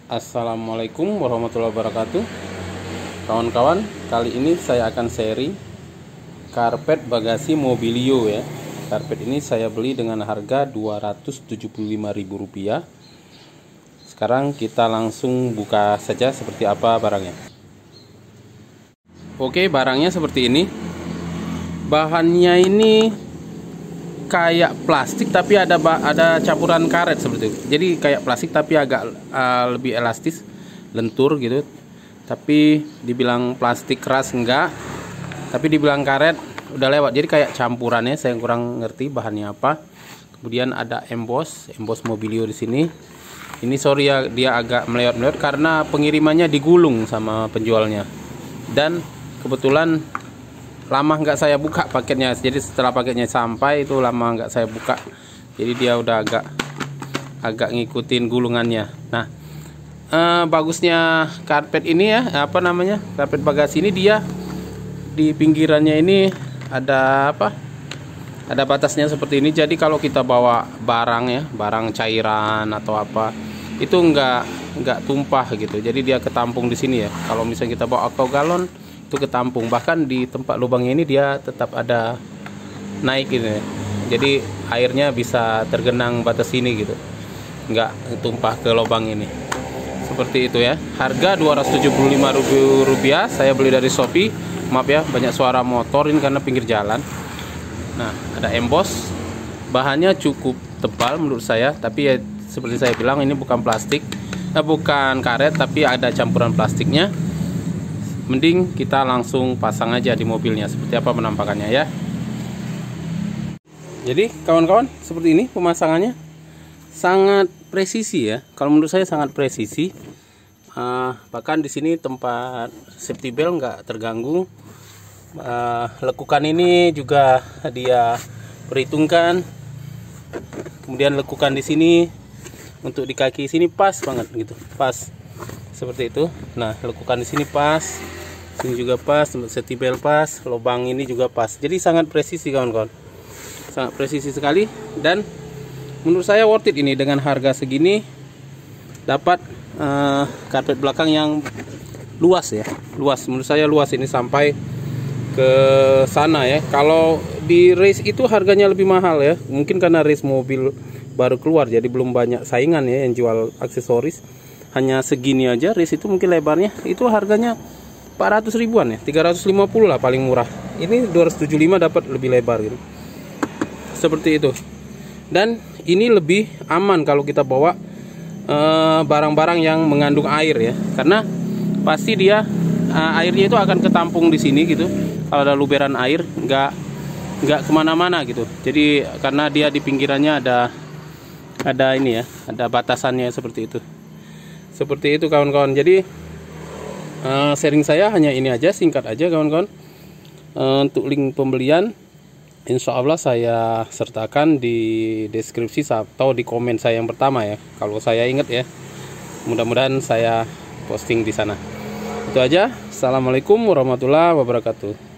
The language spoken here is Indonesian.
Assalamualaikum warahmatullahi wabarakatuh. Kawan-kawan, kali ini saya akan sharing karpet bagasi Mobilio ya. Karpet ini saya beli dengan harga Rp275.000. Sekarang kita langsung buka saja seperti apa barangnya. Oke, barangnya seperti ini. Bahannya ini kayak plastik tapi ada campuran karet seperti itu. Jadi kayak plastik tapi agak lebih elastis, lentur gitu. Tapi dibilang plastik keras enggak, tapi dibilang karet udah lewat. Jadi kayak campurannya, saya kurang ngerti bahannya apa. Kemudian ada emboss Mobilio di sini. Ini sorry ya, dia agak melewat karena pengirimannya digulung sama penjualnya. Dan kebetulan lama nggak saya buka paketnya, jadi setelah paketnya sampai itu lama nggak saya buka, jadi dia udah agak ngikutin gulungannya. Nah, bagusnya karpet ini ya, karpet bagasi ini, dia di pinggirannya ini ada ada batasnya seperti ini. Jadi kalau kita bawa barang ya, barang cairan atau apa, itu nggak tumpah gitu. Jadi dia ketampung di sini ya. Kalau misalnya kita bawa aqua galon itu ketampung, bahkan di tempat lubangnya ini dia tetap ada naik gitu ya. Jadi airnya bisa tergenang batas ini gitu, nggak tumpah ke lubang ini. Seperti itu ya. Harga Rp275.000. Saya beli dari Shopee. Maaf ya, banyak suara motor ini karena pinggir jalan. Nah, ada emboss. Bahannya cukup tebal menurut saya, tapi ya seperti saya bilang, ini bukan plastik, bukan karet, tapi ada campuran plastiknya. Mending kita langsung pasang aja di mobilnya seperti apa penampakannya ya. Jadi kawan-kawan, seperti ini pemasangannya, sangat presisi ya. Kalau menurut saya sangat presisi. Bahkan di sini tempat safety belt nggak terganggu. Lekukan ini juga dia perhitungkan. Kemudian lekukan di sini untuk di kaki sini pas banget gitu, pas seperti itu. Nah, lekukan di sini pas, sini juga pas, safety belt pas, lubang ini juga pas. Jadi sangat presisi kawan-kawan, sangat presisi sekali. Dan menurut saya worth it ini, dengan harga segini dapat karpet belakang yang luas ya, luas. Menurut saya luas ini sampai ke sana ya. Kalau di race itu harganya lebih mahal ya, mungkin karena race mobil baru keluar, jadi belum banyak saingan ya yang jual aksesoris. Hanya segini aja, race itu mungkin lebarnya itu harganya 400 ribuan ya, 350 lah paling murah. Ini 275 dapat lebih lebar gitu. Seperti itu. Dan ini lebih aman kalau kita bawa barang-barang yang mengandung air ya, karena pasti dia airnya itu akan ketampung di sini gitu. Kalau ada luberan air nggak kemana-mana gitu. Jadi karena dia di pinggirannya ada ini ya, ada batasannya seperti itu. Seperti itu kawan-kawan. Jadi sharing saya hanya ini aja, singkat aja kawan-kawan. Untuk link pembelian insya Allah saya sertakan di deskripsi atau di komen saya yang pertama ya, kalau saya ingat ya. Mudah-mudahan saya posting di sana. Itu aja. Assalamualaikum warahmatullahi wabarakatuh.